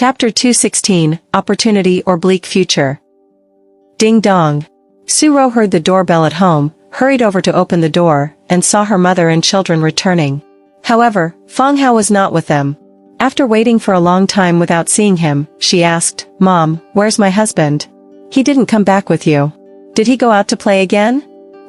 Chapter 216, Opportunity or Bleak Future. Ding dong. Su-ro heard the doorbell at home, hurried over to open the door, and saw her mother and children returning. However, Fang Hao was not with them. After waiting for a long time without seeing him, she asked, "Mom, where's my husband? He didn't come back with you. Did he go out to play again?"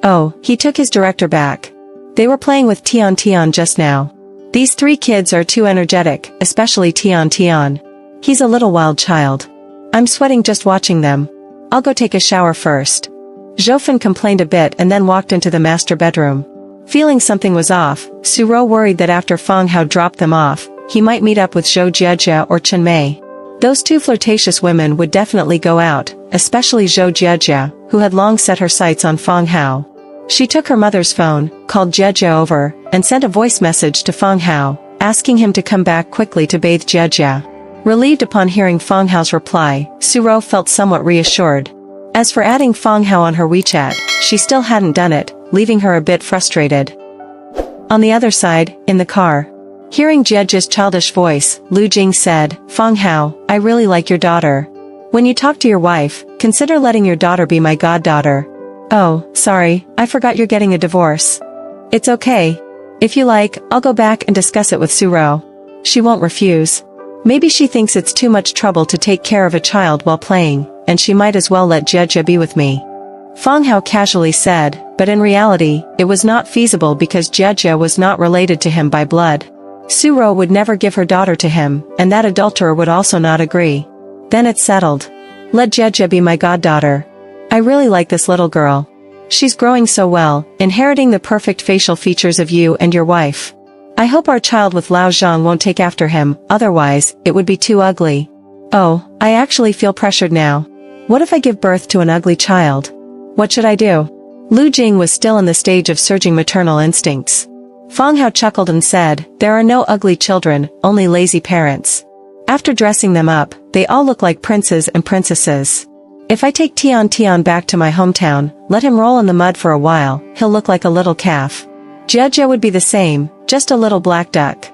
"Oh, he took his director back. They were playing with Tian Tian just now. These three kids are too energetic, especially Tian Tian. He's a little wild child. I'm sweating just watching them. I'll go take a shower first." Zhofan complained a bit and then walked into the master bedroom. Feeling something was off, Su-ro worried that after Fang Hao dropped them off, he might meet up with Yue Xia or Chen Mei. Those two flirtatious women would definitely go out, especially Yue Xia, who had long set her sights on Fang Hao. She took her mother's phone, called Jia over, and sent a voice message to Fang Hao, asking him to come back quickly to bathe Jia. Relieved upon hearing Fang Hao's reply, Su-ro felt somewhat reassured. As for adding Fang Hao on her WeChat, she still hadn't done it, leaving her a bit frustrated. On the other side, in the car. Hearing Jia's childish voice, Lu Jing said, "Fang Hao, I really like your daughter. When you talk to your wife, consider letting your daughter be my goddaughter." "Oh, sorry, I forgot you're getting a divorce." "It's okay. If you like, I'll go back and discuss it with Su-ro. She won't refuse. Maybe she thinks it's too much trouble to take care of a child while playing, and she might as well let Jia be with me." Fang Hao casually said, but in reality, it was not feasible because Jia was not related to him by blood. Su-ro would never give her daughter to him, and that adulterer would also not agree. "Then it's settled. Let Jia be my goddaughter. I really like this little girl. She's growing so well, inheriting the perfect facial features of you and your wife. I hope our child with Lao Zhang won't take after him, otherwise, it would be too ugly. Oh, I actually feel pressured now. What if I give birth to an ugly child? What should I do?" Lu Jing was still in the stage of surging maternal instincts. Fang Hao chuckled and said, "There are no ugly children, only lazy parents. After dressing them up, they all look like princes and princesses. If I take Tian Tian back to my hometown, let him roll in the mud for a while, he'll look like a little calf. Jia would be the same, just a little black duck."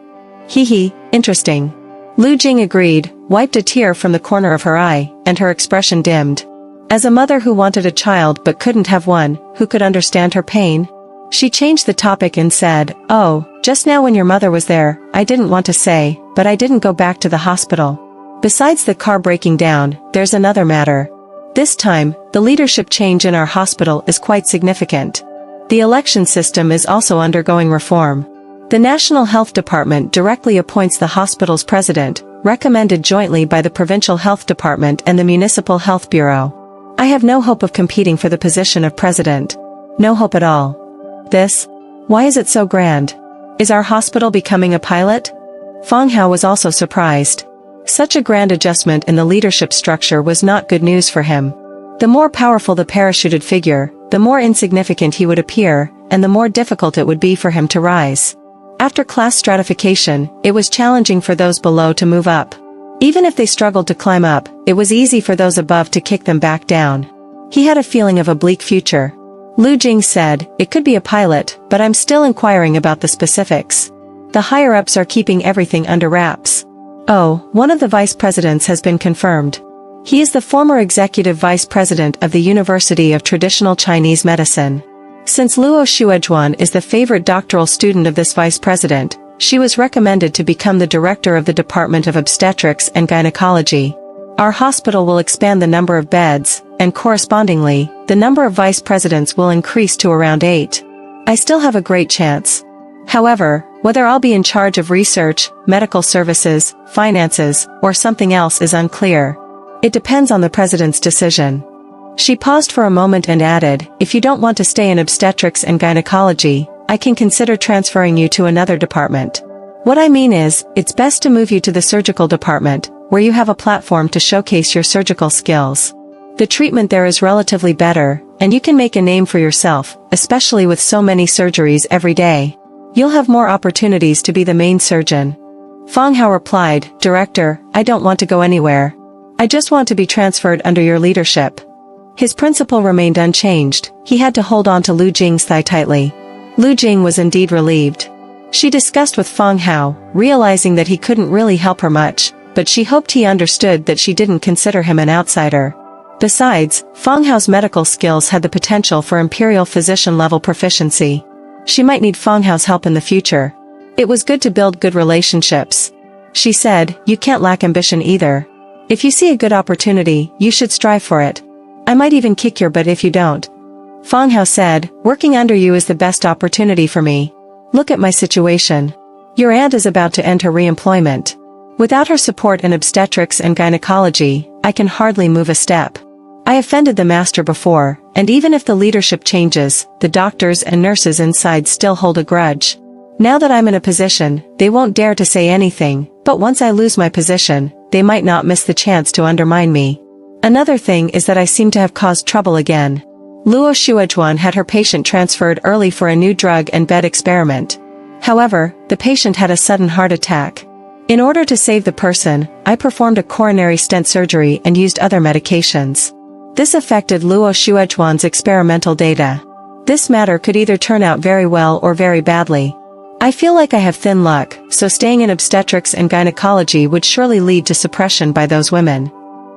"Hee, interesting." Lu Jing agreed, wiped a tear from the corner of her eye, and her expression dimmed. As a mother who wanted a child but couldn't have one, who could understand her pain? She changed the topic and said, "Oh, just now when your mother was there, I didn't want to say, but I didn't go back to the hospital. Besides the car breaking down, there's another matter. This time, the leadership change in our hospital is quite significant. The election system is also undergoing reform. The National Health Department directly appoints the hospital's president, recommended jointly by the Provincial Health Department and the Municipal Health Bureau. I have no hope of competing for the position of president. No hope at all. This? Why is it so grand? Is our hospital becoming a pilot?" Fang Hao was also surprised. Such a grand adjustment in the leadership structure was not good news for him. The more powerful the parachuted figure, the more insignificant he would appear, and the more difficult it would be for him to rise. After class stratification, it was challenging for those below to move up. Even if they struggled to climb up, it was easy for those above to kick them back down. He had a feeling of a bleak future. Lu Jing said, "It could be a pilot, but I'm still inquiring about the specifics. The higher-ups are keeping everything under wraps." "Oh, one of the vice presidents has been confirmed. He is the former executive vice president of the University of Traditional Chinese Medicine. Since Luo Xuejuan is the favorite doctoral student of this vice president, she was recommended to become the director of the Department of Obstetrics and Gynecology. Our hospital will expand the number of beds, and correspondingly, the number of vice presidents will increase to around 8. I still have a great chance. However, whether I'll be in charge of research, medical services, finances, or something else is unclear. It depends on the president's decision." She paused for a moment and added, "If you don't want to stay in obstetrics and gynecology, I can consider transferring you to another department. What I mean is, it's best to move you to the surgical department, where you have a platform to showcase your surgical skills. The treatment there is relatively better, and you can make a name for yourself, especially with so many surgeries every day. You'll have more opportunities to be the main surgeon." Fang Hao replied, "Director, I don't want to go anywhere. I just want to be transferred under your leadership." His principle remained unchanged, he had to hold on to Lu Jing's thigh tightly. Lu Jing was indeed relieved. She discussed with Fang Hao, realizing that he couldn't really help her much, but she hoped he understood that she didn't consider him an outsider. Besides, Fang Hao's medical skills had the potential for imperial physician-level proficiency. She might need Fang Hao's help in the future. It was good to build good relationships. She said, "You can't lack ambition either. If you see a good opportunity, you should strive for it. I might even kick your butt if you don't." Fang Hao said, "Working under you is the best opportunity for me. Look at my situation. Your aunt is about to enter re-employment. Without her support in obstetrics and gynecology, I can hardly move a step. I offended the master before, and even if the leadership changes, the doctors and nurses inside still hold a grudge. Now that I'm in a position, they won't dare to say anything, but once I lose my position, they might not miss the chance to undermine me. Another thing is that I seem to have caused trouble again." Luo Shuozhuan had her patient transferred early for a new drug and bed experiment. However, the patient had a sudden heart attack. In order to save the person, I performed a coronary stent surgery and used other medications. This affected Luo Shuozhuan's experimental data. This matter could either turn out very well or very badly. I feel like I have thin luck, so staying in obstetrics and gynecology would surely lead to suppression by those women.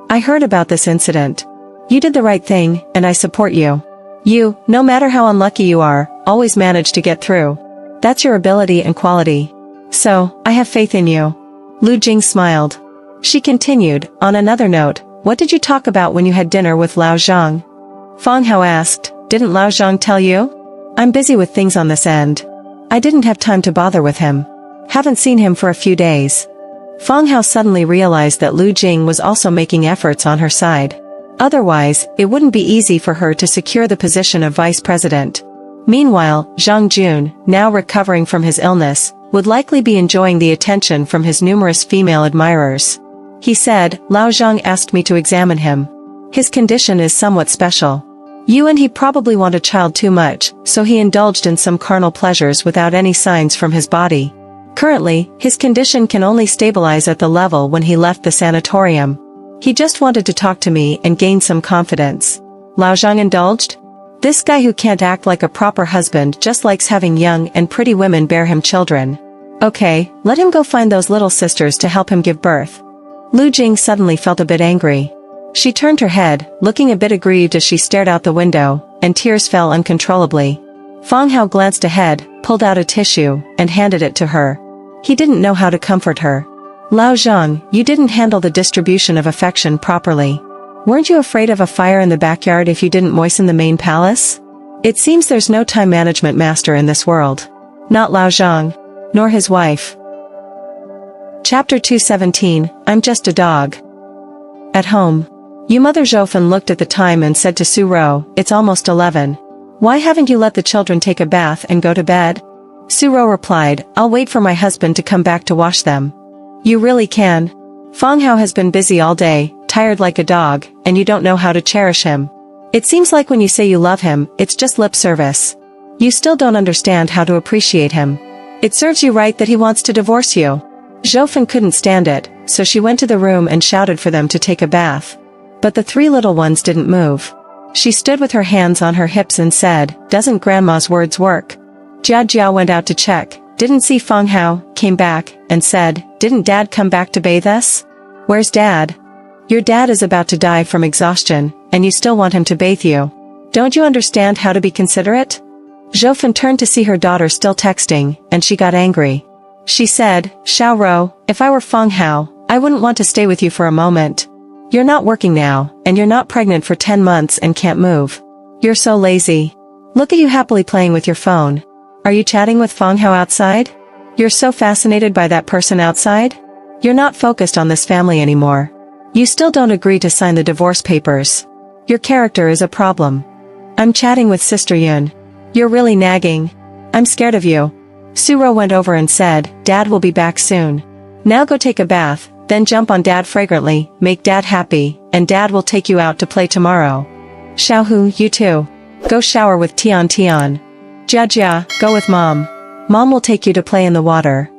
I heard about this incident. You did the right thing, and I support you. You, no matter how unlucky you are, always manage to get through. That's your ability and quality. So, I have faith in you." Lu Jing smiled. She continued, "On another note, what did you talk about when you had dinner with Lao Zhang?" Fang Hao asked, "Didn't Lao Zhang tell you?" "I'm busy with things on this end. I didn't have time to bother with him. Haven't seen him for a few days." Fang Hao suddenly realized that Lu Jing was also making efforts on her side. Otherwise, it wouldn't be easy for her to secure the position of vice president. Meanwhile, Zhang Jun, now recovering from his illness, would likely be enjoying the attention from his numerous female admirers. He said, "Lao Zhang asked me to examine him. His condition is somewhat special. You and he probably want a child too much, so he indulged in some carnal pleasures without any signs from his body. Currently, his condition can only stabilize at the level when he left the sanatorium. He just wanted to talk to me and gain some confidence." Lao Zhang indulged? This guy who can't act like a proper husband just likes having young and pretty women bear him children. Okay, let him go find those little sisters to help him give birth. Lu Jing suddenly felt a bit angry. She turned her head, looking a bit aggrieved as she stared out the window, and tears fell uncontrollably. Fang Hao glanced ahead, pulled out a tissue, and handed it to her. He didn't know how to comfort her. "Lao Zhang, you didn't handle the distribution of affection properly. Weren't you afraid of a fire in the backyard if you didn't moisten the main palace? It seems there's no time management master in this world. Not Lao Zhang. Nor his wife." Chapter 217, I'm Just a Dog. At home. Yu Mother Zhoufan looked at the time and said to Su Ro, "It's almost 11. Why haven't you let the children take a bath and go to bed?" Su Ro replied, "I'll wait for my husband to come back to wash them." "You really can. Fang Hao has been busy all day, tired like a dog, and you don't know how to cherish him. It seems like when you say you love him, it's just lip service. You still don't understand how to appreciate him. It serves you right that he wants to divorce you." Zhoufan couldn't stand it, so she went to the room and shouted for them to take a bath. But the three little ones didn't move. She stood with her hands on her hips and said, "Doesn't grandma's words work?" Jia Jia went out to check, didn't see Fang Hao, came back, and said, "Didn't Dad come back to bathe us?" "Where's Dad?" "Your dad is about to die from exhaustion, and you still want him to bathe you. Don't you understand how to be considerate?" Zhoufan turned to see her daughter still texting, and she got angry. She said, "Xiao Ro, if I were Fang Hao, I wouldn't want to stay with you for a moment. You're not working now, and you're not pregnant for 10 months and can't move. You're so lazy. Look at you happily playing with your phone. Are you chatting with Fang Hao outside? You're so fascinated by that person outside? You're not focused on this family anymore. You still don't agree to sign the divorce papers. Your character is a problem. I'm chatting with Sister Yun. You're really nagging. I'm scared of you." Su Ro went over and said, "Dad will be back soon. Now go take a bath, then jump on Dad fragrantly, make Dad happy, and Dad will take you out to play tomorrow. Xiaohu, you too. Go shower with Tian Tian. Jia Jia, go with Mom. Mom will take you to play in the water."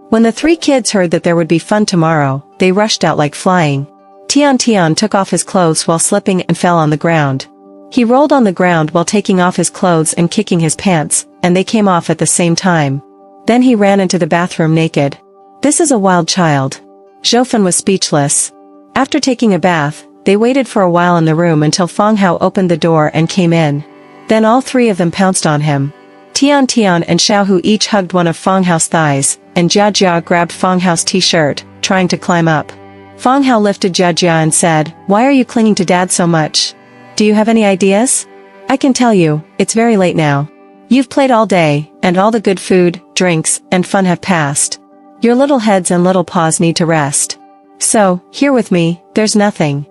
When the three kids heard that there would be fun tomorrow, they rushed out like flying. Tian Tian took off his clothes while slipping and fell on the ground. He rolled on the ground while taking off his clothes and kicking his pants, and they came off at the same time. Then he ran into the bathroom naked. This is a wild child. Zhou was speechless. After taking a bath, they waited for a while in the room until Fang Hao opened the door and came in. Then all three of them pounced on him. Tian and Xiaohu each hugged one of Fang Hao's thighs, and Jia Jia grabbed Fang Hao's t-shirt, trying to climb up. Fang Hao lifted Jia Jia and said, "Why are you clinging to Dad so much? Do you have any ideas? I can tell you, it's very late now. You've played all day, and all the good food, drinks, and fun have passed. Your little heads and little paws need to rest. So, here with me, there's nothing.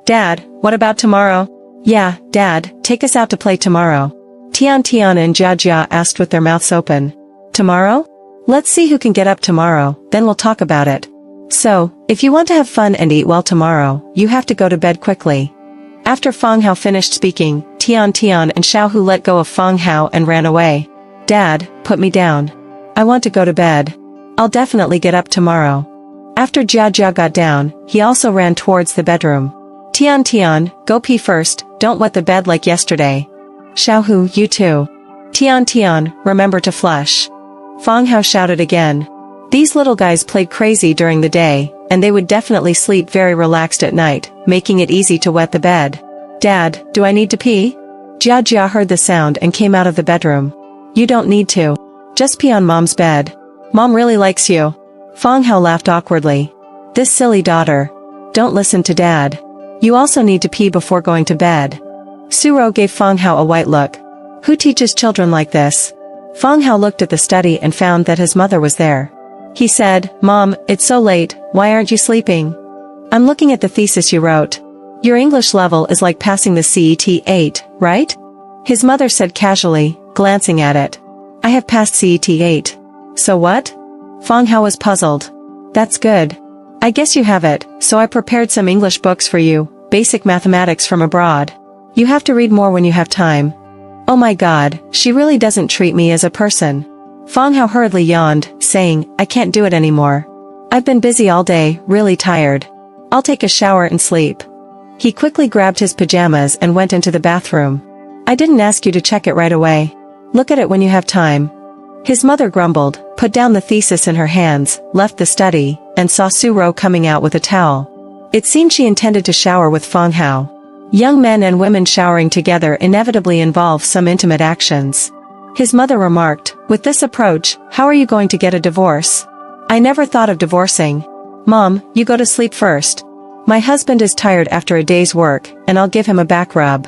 Dad, what about tomorrow?" "Yeah, Dad, take us out to play tomorrow." Tian and Jia Jia asked with their mouths open. "Tomorrow? Let's see who can get up tomorrow, then we'll talk about it. So, if you want to have fun and eat well tomorrow, you have to go to bed quickly." After Fang Hao finished speaking, Tian and Xiaohu let go of Fang Hao and ran away. "Dad, put me down. I want to go to bed. I'll definitely get up tomorrow." After Jia Jia got down, he also ran towards the bedroom. Tian, go pee first, don't wet the bed like yesterday." "Xiaohu, you too." Tian, remember to flush." Fang Hao shouted again. These little guys played crazy during the day, and they would definitely sleep very relaxed at night, making it easy to wet the bed. "Dad, do I need to pee?" Jia Jia heard the sound and came out of the bedroom. "You don't need to. Just pee on Mom's bed. Mom really likes you." Fang Hao laughed awkwardly. "This silly daughter. Don't listen to Dad. You also need to pee before going to bed." Suro gave Fang Hao a white look. Who teaches children like this? Fang Hao looked at the study and found that his mother was there. He said, "Mom, it's so late, why aren't you sleeping?" "I'm looking at the thesis you wrote. Your English level is like passing the CET 8, right?" His mother said casually, glancing at it. "I have passed CET 8. So what?" Fang Hao was puzzled. "That's good. I guess you have it, so I prepared some English books for you, basic mathematics from abroad. You have to read more when you have time." "Oh my god, she really doesn't treat me as a person." Fang Hao hurriedly yawned, saying, "I can't do it anymore. I've been busy all day, really tired. I'll take a shower and sleep." He quickly grabbed his pajamas and went into the bathroom. "I didn't ask you to check it right away. Look at it when you have time." His mother grumbled, put down the thesis in her hands, left the study, and saw Suro coming out with a towel. It seemed she intended to shower with Fang Hao. Young men and women showering together inevitably involve some intimate actions. His mother remarked, "With this approach, how are you going to get a divorce? I never thought of divorcing. Mom, you go to sleep first. My husband is tired after a day's work, and I'll give him a back rub."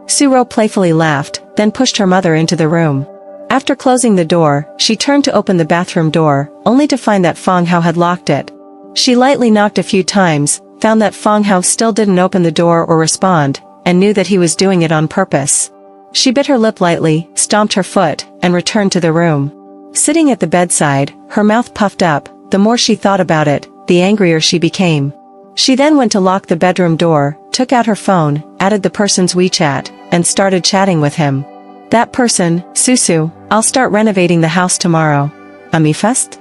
Suro playfully laughed, then pushed her mother into the room. After closing the door, she turned to open the bathroom door, only to find that Fang Hao had locked it. She lightly knocked a few times, found that Fang Hao still didn't open the door or respond, and knew that he was doing it on purpose. She bit her lip lightly, stomped her foot, and returned to the room. Sitting at the bedside, her mouth puffed up, the more she thought about it, the angrier she became. She then went to lock the bedroom door, took out her phone, added the person's WeChat, and started chatting with him. "That person, Susu, I'll start renovating the house tomorrow. Ami fast?"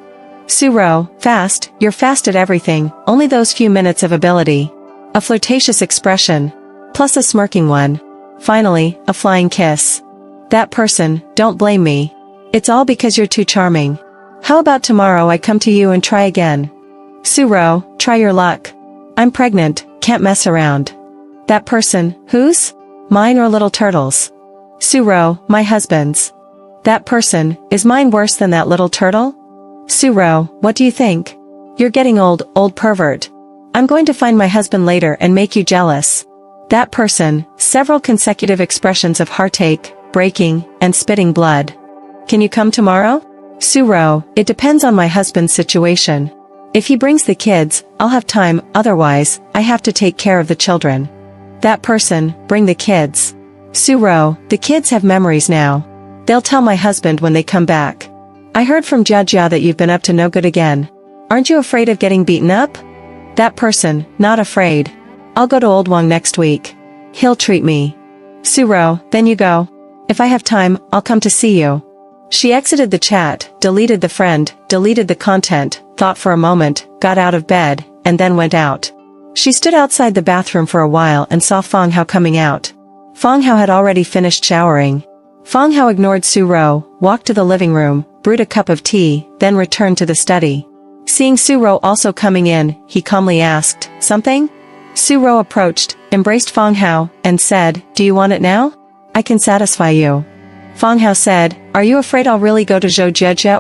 "Suro, fast, you're fast at everything, only those few minutes of ability." A flirtatious expression. Plus a smirking one. Finally, a flying kiss. "That person, don't blame me. It's all because you're too charming. How about tomorrow I come to you and try again?" "Suro, try your luck. I'm pregnant, can't mess around." "That person, whose? Mine or little turtle's?" "Suro, my husband's." "That person, is mine worse than that little turtle?" "Suro, what do you think? You're getting old, old pervert. I'm going to find my husband later and make you jealous." "That person," several consecutive expressions of heartache, breaking, and spitting blood. "Can you come tomorrow?" "Suro, it depends on my husband's situation. If he brings the kids, I'll have time, otherwise, I have to take care of the children." "That person, bring the kids." "Suro, the kids have memories now. They'll tell my husband when they come back. I heard from Jia Jia that you've been up to no good again. Aren't you afraid of getting beaten up?" "That person, not afraid. I'll go to Old Wang next week. He'll treat me." "Suro, then you go. If I have time, I'll come to see you." She exited the chat, deleted the friend, deleted the content, thought for a moment, got out of bed, and then went out. She stood outside the bathroom for a while and saw Fang Hao coming out. Fang Hao had already finished showering. Fang Hao ignored Suro, walked to the living room, brewed a cup of tea, then returned to the study. Seeing Su-ro also coming in, he calmly asked, "Something?" Su-ro approached, embraced Fang Hao, and said, "Do you want it now? I can satisfy you." Fang Hao said, "Are you afraid I'll really go to Zhou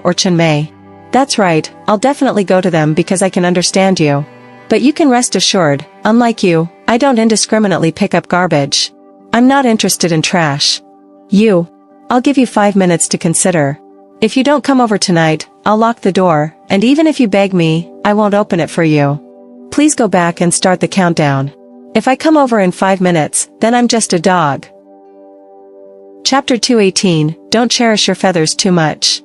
or Chenmei?" "That's right, I'll definitely go to them because I can understand you. But you can rest assured, unlike you, I don't indiscriminately pick up garbage. I'm not interested in trash. I'll give you 5 minutes to consider. If you don't come over tonight, I'll lock the door, and even if you beg me, I won't open it for you. Please go back and start the countdown. If I come over in 5 minutes, then I'm just a dog." Chapter 218, Don't Cherish Your Feathers Too Much.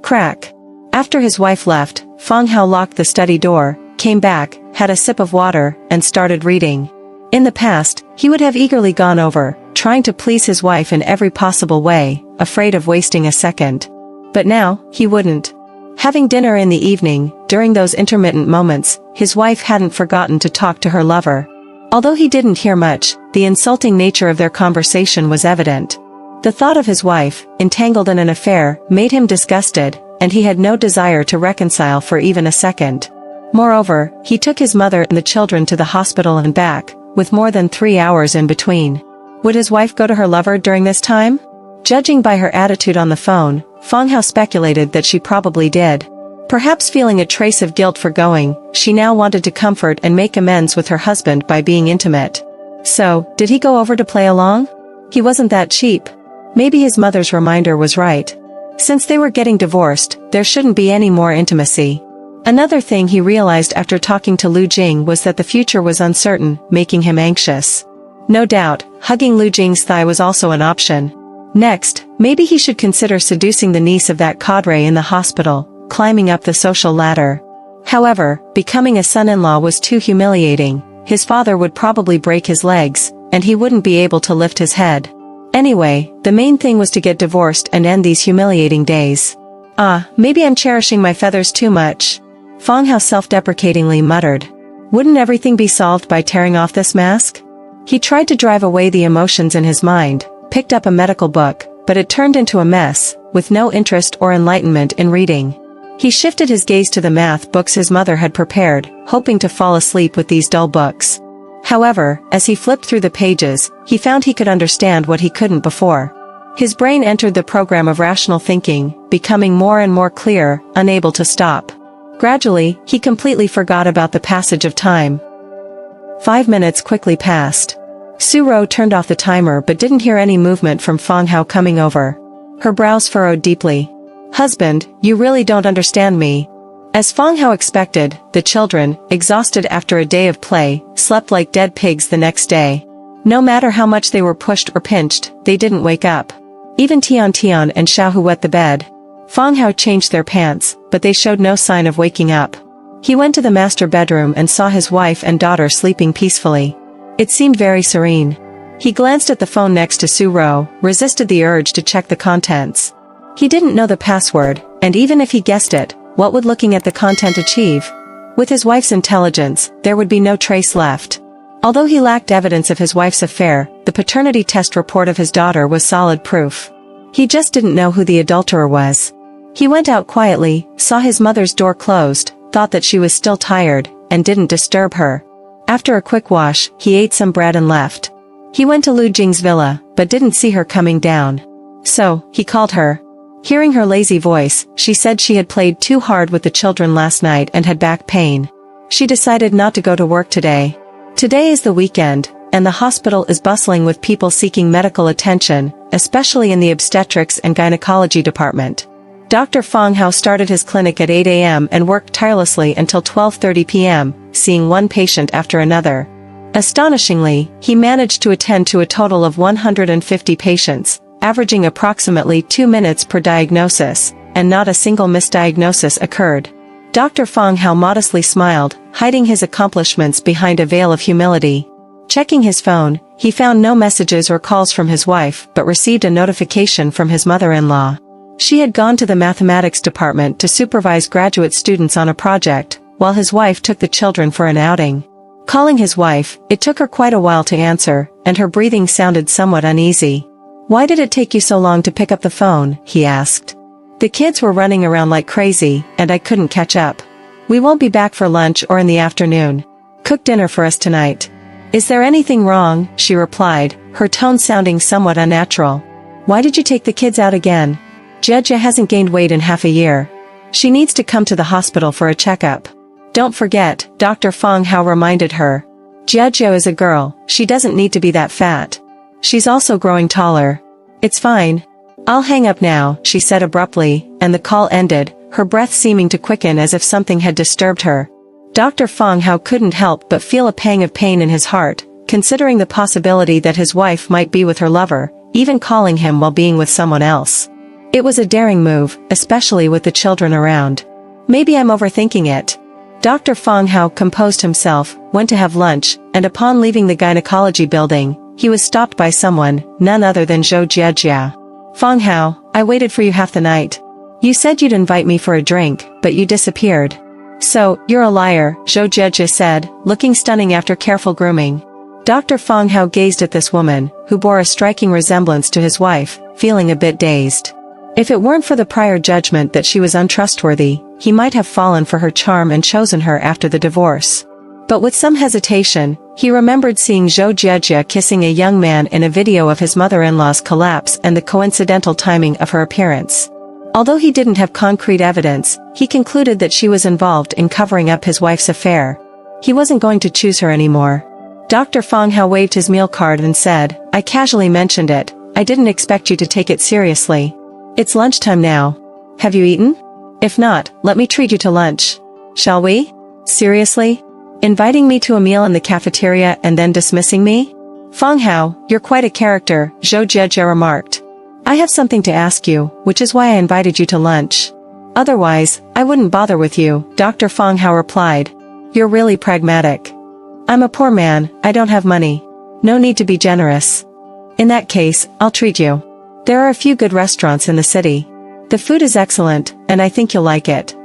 Crack. After his wife left, Fang Hao locked the study door, came back, had a sip of water, and started reading. In the past, he would have eagerly gone over, trying to please his wife in every possible way, afraid of wasting a second. But now, he wouldn't. Having dinner in the evening, during those intermittent moments, his wife hadn't forgotten to talk to her lover. Although he didn't hear much, the insulting nature of their conversation was evident. The thought of his wife, entangled in an affair, made him disgusted, and he had no desire to reconcile for even a second. Moreover, he took his mother and the children to the hospital and back, with more than 3 hours in between. Would his wife go to her lover during this time? Judging by her attitude on the phone, Fang Hao speculated that she probably did. Perhaps feeling a trace of guilt for going, she now wanted to comfort and make amends with her husband by being intimate. So, did he go over to play along? He wasn't that cheap. Maybe his mother's reminder was right. Since they were getting divorced, there shouldn't be any more intimacy. Another thing he realized after talking to Lu Jing was that the future was uncertain, making him anxious. No doubt, hugging Lu Jing's thigh was also an option. Next, maybe he should consider seducing the niece of that cadre in the hospital, climbing up the social ladder. However, becoming a son-in-law was too humiliating. His father would probably break his legs, and he wouldn't be able to lift his head. Anyway, the main thing was to get divorced and end these humiliating days. Maybe I'm cherishing my feathers too much. Fang Hao self-deprecatingly muttered. Wouldn't everything be solved by tearing off this mask? He tried to drive away the emotions in his mind, picked up a medical book, but it turned into a mess, with no interest or enlightenment in reading. He shifted his gaze to the math books his mother had prepared, hoping to fall asleep with these dull books. However, as he flipped through the pages, he found he could understand what he couldn't before. His brain entered the program of rational thinking, becoming more and more clear, unable to stop. Gradually, he completely forgot about the passage of time. 5 minutes quickly passed. Su-ro turned off the timer but didn't hear any movement from Fang Hao coming over. Her brows furrowed deeply. "Husband, you really don't understand me." As Fang Hao expected, the children, exhausted after a day of play, slept like dead pigs the next day. No matter how much they were pushed or pinched, they didn't wake up. Even Tian and Xiaohu wet the bed. Fang Hao changed their pants, but they showed no sign of waking up. He went to the master bedroom and saw his wife and daughter sleeping peacefully. It seemed very serene. He glanced at the phone next to Su-ro, resisted the urge to check the contents. He didn't know the password, and even if he guessed it, what would looking at the content achieve? With his wife's intelligence, there would be no trace left. Although he lacked evidence of his wife's affair, the paternity test report of his daughter was solid proof. He just didn't know who the adulterer was. He went out quietly, saw his mother's door closed, thought that she was still tired, and didn't disturb her. After a quick wash, he ate some bread and left. He went to Lu Jing's villa, but didn't see her coming down. So, he called her. Hearing her lazy voice, she said she had played too hard with the children last night and had back pain. She decided not to go to work today. Today is the weekend, and the hospital is bustling with people seeking medical attention, especially in the obstetrics and gynecology department. Dr. Fang Hao started his clinic at 8 a.m. and worked tirelessly until 12:30 p.m., seeing one patient after another. Astonishingly, he managed to attend to a total of 150 patients, averaging approximately 2 minutes per diagnosis, and not a single misdiagnosis occurred. Dr. Fang Hao modestly smiled, hiding his accomplishments behind a veil of humility. Checking his phone, he found no messages or calls from his wife but received a notification from his mother-in-law. She had gone to the mathematics department to supervise graduate students on a project, while his wife took the children for an outing. Calling his wife, it took her quite a while to answer, and her breathing sounded somewhat uneasy. "Why did it take you so long to pick up the phone?" he asked. "The kids were running around like crazy, and I couldn't catch up." We won't be back for lunch or in the afternoon. Cook dinner for us tonight. Is there anything wrong? She replied, her tone sounding somewhat unnatural. Why did you take the kids out again? Jie Jie hasn't gained weight in half a year. She needs to come to the hospital for a checkup. Don't forget, Dr. Fang Hao reminded her. Jie Jie is a girl, she doesn't need to be that fat. She's also growing taller. It's fine. I'll hang up now, she said abruptly, and the call ended, her breath seeming to quicken as if something had disturbed her. Dr. Fang Hao couldn't help but feel a pang of pain in his heart, considering the possibility that his wife might be with her lover, even calling him while being with someone else. It was a daring move, especially with the children around. Maybe I'm overthinking it. Dr. Fang Hao composed himself, went to have lunch, and upon leaving the gynecology building, he was stopped by someone, none other than Zhou Jiejia. Fang Hao, I waited for you half the night. You said you'd invite me for a drink, but you disappeared. So, you're a liar, Zhou Jiejia said, looking stunning after careful grooming. Dr. Fang Hao gazed at this woman, who bore a striking resemblance to his wife, feeling a bit dazed. If it weren't for the prior judgment that she was untrustworthy, he might have fallen for her charm and chosen her after the divorce. But with some hesitation, he remembered seeing Zhou Jiejia kissing a young man in a video of his mother-in-law's collapse and the coincidental timing of her appearance. Although he didn't have concrete evidence, he concluded that she was involved in covering up his wife's affair. He wasn't going to choose her anymore. Dr. Fang Hao waved his meal card and said, I casually mentioned it, I didn't expect you to take it seriously. It's lunchtime now. Have you eaten? If not, let me treat you to lunch. Shall we? Seriously? Inviting me to a meal in the cafeteria and then dismissing me? Fang Hao, you're quite a character, Zhou Jiejia remarked. I have something to ask you, which is why I invited you to lunch. Otherwise, I wouldn't bother with you, Dr. Fang Hao replied. You're really pragmatic. I'm a poor man, I don't have money. No need to be generous. In that case, I'll treat you. There are a few good restaurants in the city. The food is excellent, and I think you'll like it.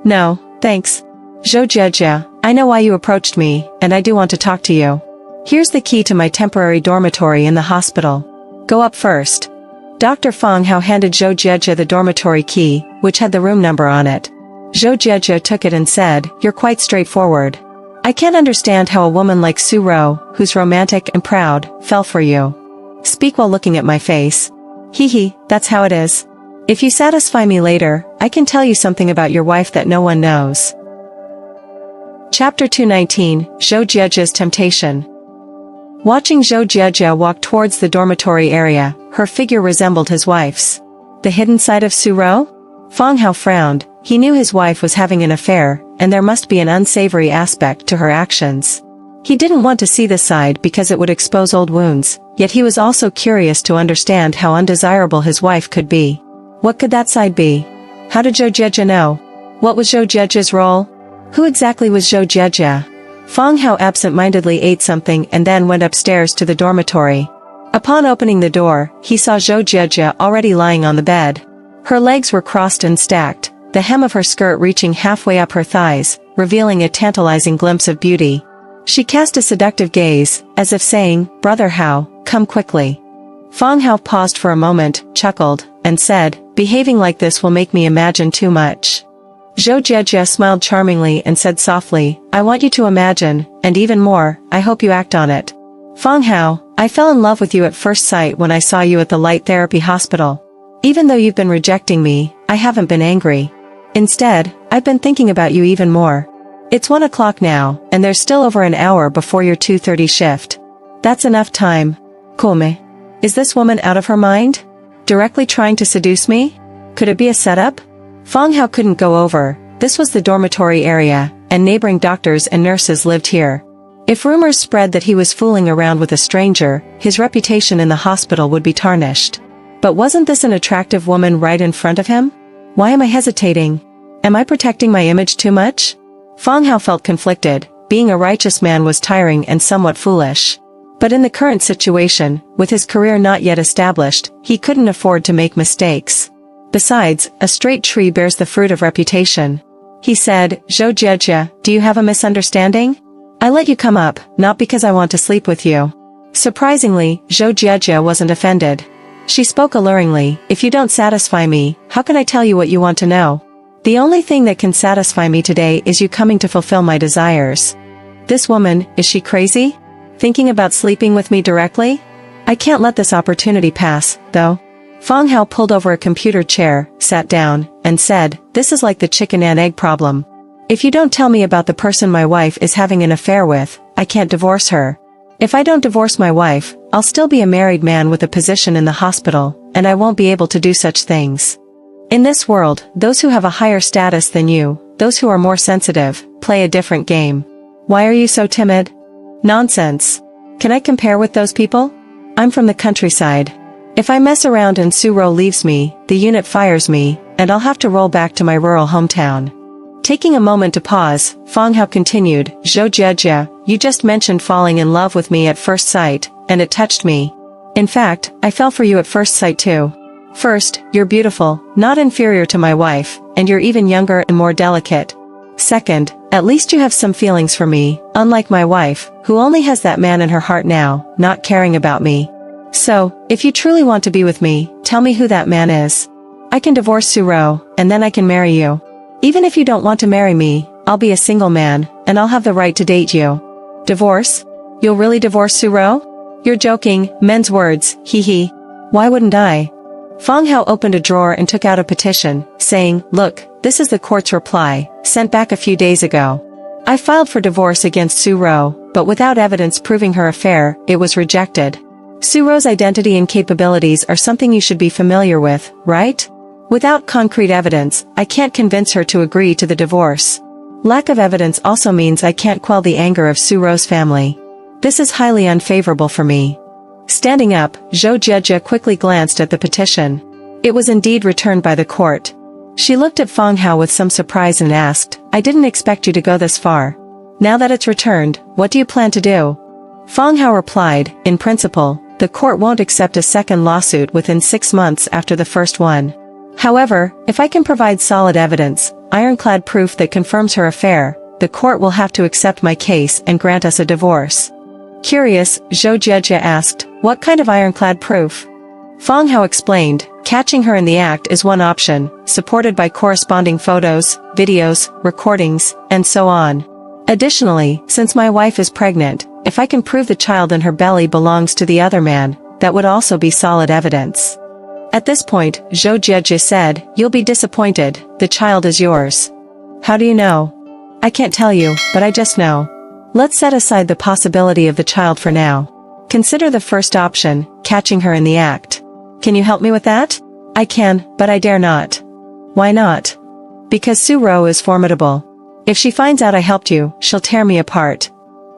No, thanks. Zhou Jiejia, I know why you approached me, and I do want to talk to you. Here's the key to my temporary dormitory in the hospital. Go up first. Dr. Fang Hao handed Zhou Jiejia the dormitory key, which had the room number on it. Zhou Jiejia took it and said, You're quite straightforward. I can't understand how a woman like Su Ro, who's romantic and proud, fell for you. Speak while looking at my face. Hee, that's how it is. If you satisfy me later, I can tell you something about your wife that no one knows. Chapter 219, Zhou Jiejia's Temptation. Watching Zhou Jiejia walk towards the dormitory area, her figure resembled his wife's. The hidden side of Su Ro? Fang Hao frowned, he knew his wife was having an affair, and there must be an unsavory aspect to her actions. He didn't want to see this side because it would expose old wounds, yet he was also curious to understand how undesirable his wife could be. What could that side be? How did Zhou Jiejia know? What was Zhou Jiejia's role? Who exactly was Zhou Jiejia? Fang Hao absent-mindedly ate something and then went upstairs to the dormitory. Upon opening the door, he saw Zhou Jiejia already lying on the bed. Her legs were crossed and stacked, the hem of her skirt reaching halfway up her thighs, revealing a tantalizing glimpse of beauty. She cast a seductive gaze, as if saying, Brother Hao, come quickly. Fang Hao paused for a moment, chuckled, and said, Behaving like this will make me imagine too much. Zhou Jiejia smiled charmingly and said softly, I want you to imagine, and even more, I hope you act on it. Fang Hao, I fell in love with you at first sight when I saw you at the light therapy hospital. Even though you've been rejecting me, I haven't been angry. Instead, I've been thinking about you even more. It's 1 o'clock now, and there's still over an hour before your 2:30 shift. That's enough time. Come. Is this woman out of her mind? Directly trying to seduce me? Could it be a setup? Fang Hao couldn't go over, this was the dormitory area, and neighboring doctors and nurses lived here. If rumors spread that he was fooling around with a stranger, his reputation in the hospital would be tarnished. But wasn't this an attractive woman right in front of him? Why am I hesitating? Am I protecting my image too much? Fang Hao felt conflicted, being a righteous man was tiring and somewhat foolish. But in the current situation, with his career not yet established, he couldn't afford to make mistakes. Besides, a straight tree bears the fruit of reputation. He said, Zhou Jiejia, do you have a misunderstanding? I let you come up, not because I want to sleep with you. Surprisingly, Zhou Jiejia wasn't offended. She spoke alluringly, if you don't satisfy me, how can I tell you what you want to know? The only thing that can satisfy me today is you coming to fulfill my desires. This woman, is she crazy? Thinking about sleeping with me directly? I can't let this opportunity pass, though. Fang Hao pulled over a computer chair, sat down, and said, "This is like the chicken and egg problem. If you don't tell me about the person my wife is having an affair with, I can't divorce her. If I don't divorce my wife, I'll still be a married man with a position in the hospital, and I won't be able to do such things. In this world, those who have a higher status than you, those who are more sensitive, play a different game. Why are you so timid? Nonsense. Can I compare with those people? I'm from the countryside. If I mess around and Suro leaves me, the unit fires me, and I'll have to roll back to my rural hometown." Taking a moment to pause, Fang Hao continued, "Yue Xia, you just mentioned falling in love with me at first sight, and it touched me. In fact, I fell for you at first sight too. First, you're beautiful, not inferior to my wife, and you're even younger and more delicate. Second, at least you have some feelings for me, unlike my wife, who only has that man in her heart now, not caring about me. So, if you truly want to be with me, tell me who that man is. I can divorce Suro, and then I can marry you. Even if you don't want to marry me, I'll be a single man, and I'll have the right to date you." "Divorce? You'll really divorce Suro? You're joking, men's words, hee hee. Why wouldn't I?" Fang Hao opened a drawer and took out a petition, saying, "Look, this is the court's reply, sent back a few days ago. I filed for divorce against Suro, but without evidence proving her affair, it was rejected. Suro's identity and capabilities are something you should be familiar with, right? Without concrete evidence, I can't convince her to agree to the divorce. Lack of evidence also means I can't quell the anger of Suro's family. This is highly unfavorable for me." Standing up, Yue Xia quickly glanced at the petition. It was indeed returned by the court. She looked at Fang Hao with some surprise and asked, "I didn't expect you to go this far. Now that it's returned, what do you plan to do?" Fang Hao replied, "In principle, the court won't accept a second lawsuit within 6 months after the first one. However, if I can provide solid evidence, ironclad proof that confirms her affair, the court will have to accept my case and grant us a divorce." Curious, Yue Xia asked, "What kind of ironclad proof?" Fang Hao explained, "Catching her in the act is one option, supported by corresponding photos, videos, recordings, and so on. Additionally, since my wife is pregnant, if I can prove the child in her belly belongs to the other man, that would also be solid evidence." At this point, Yue Xia said, "You'll be disappointed, the child is yours." "How do you know?" "I can't tell you, but I just know. Let's set aside the possibility of the child for now. Consider the first option, catching her in the act. Can you help me with that?" "I can, but I dare not." "Why not?" "Because Suro is formidable. If she finds out I helped you, she'll tear me apart.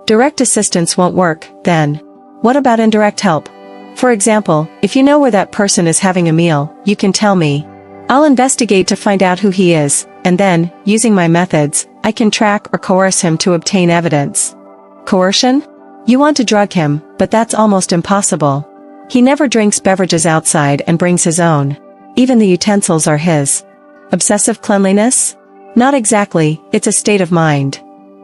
Direct assistance won't work, then. What about indirect help? For example, if you know where that person is having a meal, you can tell me. I'll investigate to find out who he is, and then, using my methods, I can track or coerce him to obtain evidence." "Coercion? You want to drug him, but that's almost impossible. He never drinks beverages outside and brings his own. Even the utensils are his. Obsessive cleanliness? Not exactly, it's a state of mind."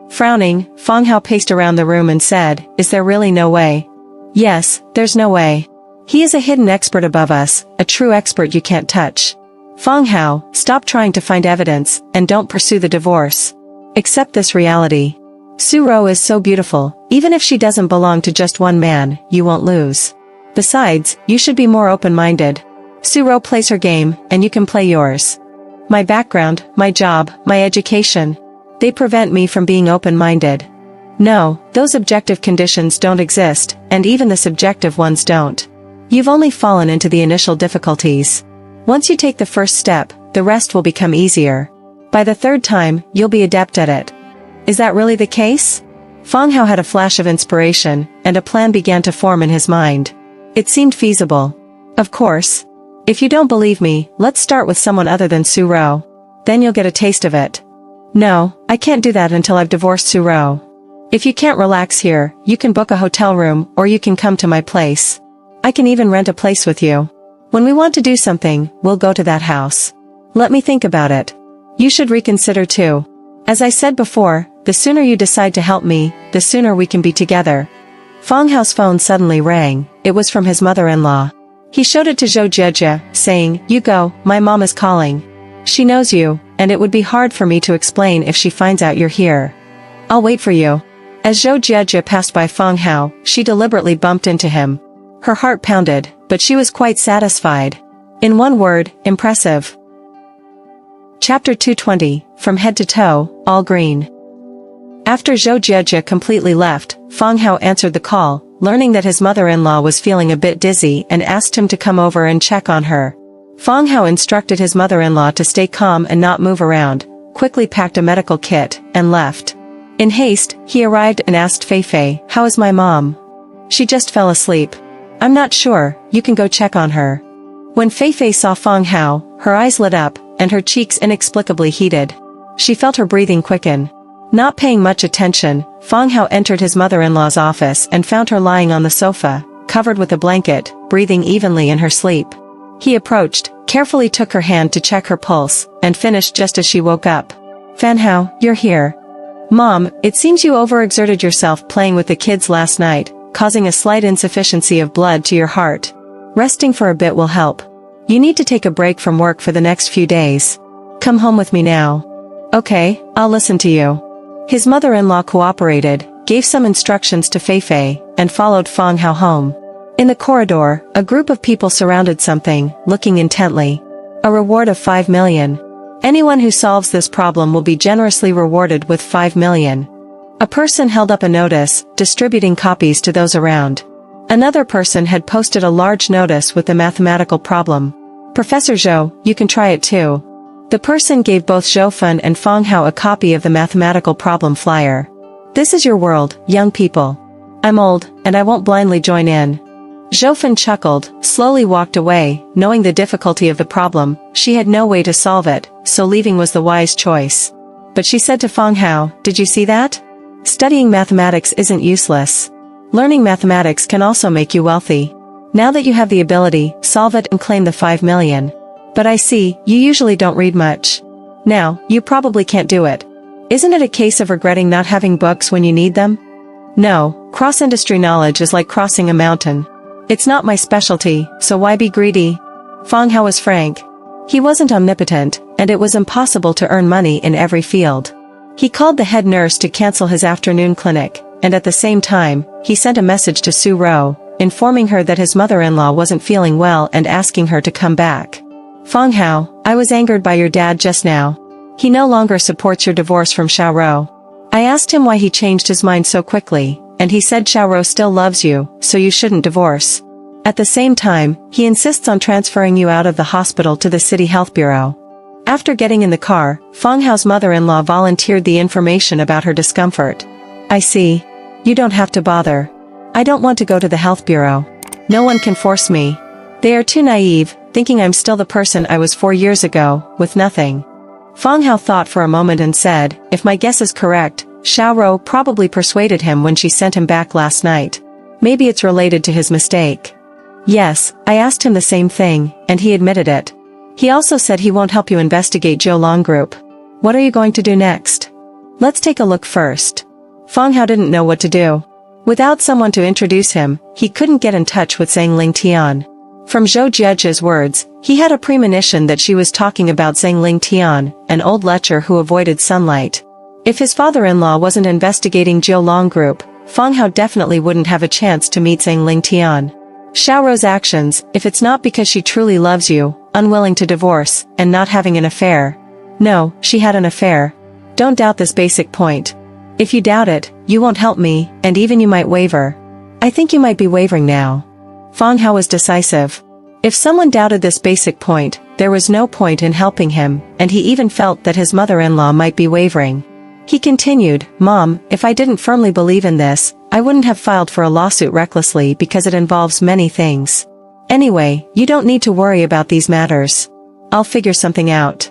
Frowning, Fang Hao paced around the room and said, "Is there really no way?" "Yes, there's no way. He is a hidden expert above us, a true expert you can't touch. Fang Hao, stop trying to find evidence, and don't pursue the divorce. Accept this reality. Suro is so beautiful, even if she doesn't belong to just one man, you won't lose. Besides, you should be more open-minded. Suro plays her game, and you can play yours. My background, my job, my education, they prevent me from being open-minded. No, those objective conditions don't exist, and even the subjective ones don't. You've only fallen into the initial difficulties. Once you take the first step, the rest will become easier. By the third time, you'll be adept at it." "Is that really the case?" Fang Hao had a flash of inspiration, and a plan began to form in his mind. It seemed feasible. "Of course. If you don't believe me, let's start with someone other than Suro. Then you'll get a taste of it." "No, I can't do that until I've divorced Suro. If you can't relax here, you can book a hotel room or you can come to my place. I can even rent a place with you. When we want to do something, we'll go to that house. Let me think about it. You should reconsider too. As I said before, the sooner you decide to help me, the sooner we can be together." Fang Hao's phone suddenly rang. It was from his mother-in-law. He showed it to Yue Xia, saying, "You go, my mom is calling. She knows you, and it would be hard for me to explain if she finds out you're here. I'll wait for you. As Yue Xia Huo passed by Fang Hao, she deliberately bumped into him. Her heart pounded, but she was quite satisfied. In one word, impressive. Chapter 220, From Head to Toe, All Green. After Yue Xia Huo completely left, Fang Hao answered the call, learning that his mother-in-law was feeling a bit dizzy and asked him to come over and check on her. Fang Hao instructed his mother-in-law to stay calm and not move around, quickly packed a medical kit, and left. In haste, he arrived and asked Fei Fei, "How is my mom?" "She just fell asleep." "I'm not sure, you can go check on her." When Fei Fei saw Fang Hao, her eyes lit up, and her cheeks inexplicably heated. She felt her breathing quicken. Not paying much attention, Fang Hao entered his mother-in-law's office and found her lying on the sofa, covered with a blanket, breathing evenly in her sleep. He approached, carefully took her hand to check her pulse, and finished just as she woke up. "Fang Hao, you're here." "Mom, it seems you overexerted yourself playing with the kids last night, causing a slight insufficiency of blood to your heart. Resting for a bit will help. You need to take a break from work for the next few days. Come home with me now." "Okay, I'll listen to you." His mother-in-law cooperated, gave some instructions to Fei Fei, and followed Fang Hao home. In the corridor, a group of people surrounded something, looking intently. A reward of 5 million. Anyone who solves this problem will be generously rewarded with 5 million. A person held up a notice, distributing copies to those around. Another person had posted a large notice with the mathematical problem. "Professor Zhou, you can try it too." The person gave both Zhou Fun and Fang Hao a copy of the mathematical problem flyer. "This is your world, young people. I'm old, and I won't blindly join in." Zhou Fun chuckled, slowly walked away, knowing the difficulty of the problem. She had no way to solve it, so leaving was the wise choice. But she said to Fang Hao, "Did you see that? Studying mathematics isn't useless. Learning mathematics can also make you wealthy. Now that you have the ability, solve it and claim the 5 million. But I see, you usually don't read much. Now, you probably can't do it. Isn't it a case of regretting not having books when you need them?" "No, cross-industry knowledge is like crossing a mountain. It's not my specialty, so why be greedy?" Fang Hao was frank. He wasn't omnipotent, and it was impossible to earn money in every field. He called the head nurse to cancel his afternoon clinic, and at the same time, he sent a message to Su Ro, informing her that his mother-in-law wasn't feeling well and asking her to come back. "Fang Hao, I was angered by your dad just now. He no longer supports your divorce from Xiaoro. I asked him why he changed his mind so quickly, and he said Xiaoro still loves you, so you shouldn't divorce. At the same time, he insists on transferring you out of the hospital to the city health bureau." After getting in the car, Fang Hao's mother-in-law volunteered the information about her discomfort. "I see. You don't have to bother. I don't want to go to the health bureau. No one can force me. They are too naive, thinking I'm still the person I was 4 years ago, with nothing." Fang Hao thought for a moment and said, "If my guess is correct, Xiaoro probably persuaded him when she sent him back last night. Maybe it's related to his mistake." "Yes, I asked him the same thing, and he admitted it. He also said he won't help you investigate Jiangdong Group. What are you going to do next?" "Let's take a look first." Fang Hao didn't know what to do. Without someone to introduce him, he couldn't get in touch with Zhang Lingtian. From Zhou Jie's words, he had a premonition that she was talking about Zhang Lingtian, an old lecher who avoided sunlight. If his father-in-law wasn't investigating Jiangdong Group, Fang Hao definitely wouldn't have a chance to meet Zhang Lingtian. Xiaoro's actions, if it's not because she truly loves you, unwilling to divorce, and not having an affair. No, she had an affair. Don't doubt this basic point. If you doubt it, you won't help me, and even you might waver. I think you might be wavering now. Fang Hao was decisive. If someone doubted this basic point, there was no point in helping him, and he even felt that his mother-in-law might be wavering. He continued, "Mom, if I didn't firmly believe in this, I wouldn't have filed for a lawsuit recklessly because it involves many things. Anyway, you don't need to worry about these matters. I'll figure something out."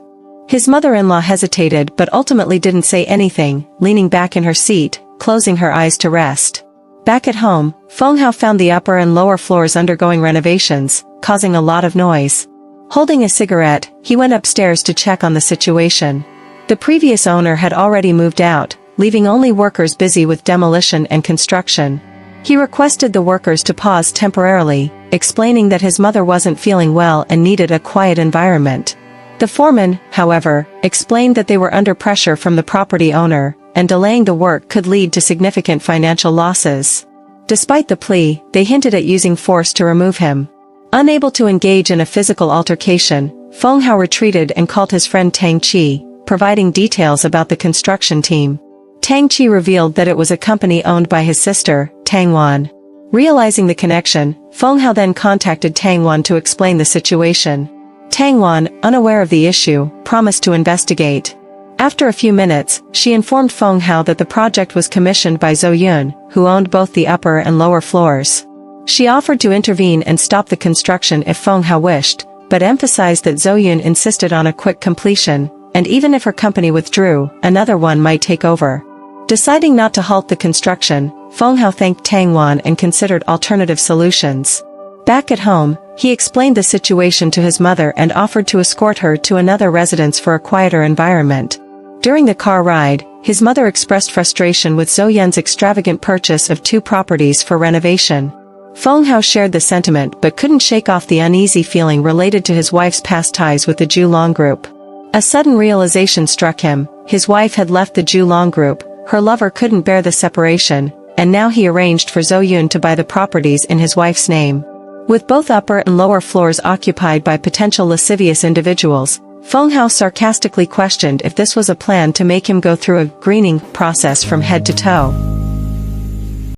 His mother-in-law hesitated but ultimately didn't say anything, leaning back in her seat, closing her eyes to rest. Back at home, Fang Hao found the upper and lower floors undergoing renovations, causing a lot of noise. Holding a cigarette, he went upstairs to check on the situation. The previous owner had already moved out, leaving only workers busy with demolition and construction. He requested the workers to pause temporarily, explaining that his mother wasn't feeling well and needed a quiet environment. The foreman, however, explained that they were under pressure from the property owner, and delaying the work could lead to significant financial losses. Despite the plea, they hinted at using force to remove him. Unable to engage in a physical altercation, Fang Hao retreated and called his friend Tang Qi, providing details about the construction team. Tang Qi revealed that it was a company owned by his sister, Tang Wan. Realizing the connection, Fang Hao then contacted Tang Wan to explain the situation. Tang Wan, unaware of the issue, promised to investigate. After a few minutes, she informed Fang Hao that the project was commissioned by Zhou Yun, who owned both the upper and lower floors. She offered to intervene and stop the construction if Fang Hao wished, but emphasized that Zhou Yun insisted on a quick completion, and even if her company withdrew, another one might take over. Deciding not to halt the construction, Fang Hao thanked Tang Wan and considered alternative solutions. Back at home, he explained the situation to his mother and offered to escort her to another residence for a quieter environment. During the car ride, his mother expressed frustration with Zhou Yun's extravagant purchase of 2 properties for renovation. Fang Hao shared the sentiment but couldn't shake off the uneasy feeling related to his wife's past ties with the Zhulong group. A sudden realization struck him: his wife had left the Zhulong group, her lover couldn't bear the separation, and now he arranged for Zhou Yun to buy the properties in his wife's name. With both upper and lower floors occupied by potential lascivious individuals, Fang Hao sarcastically questioned if this was a plan to make him go through a greening process from head to toe.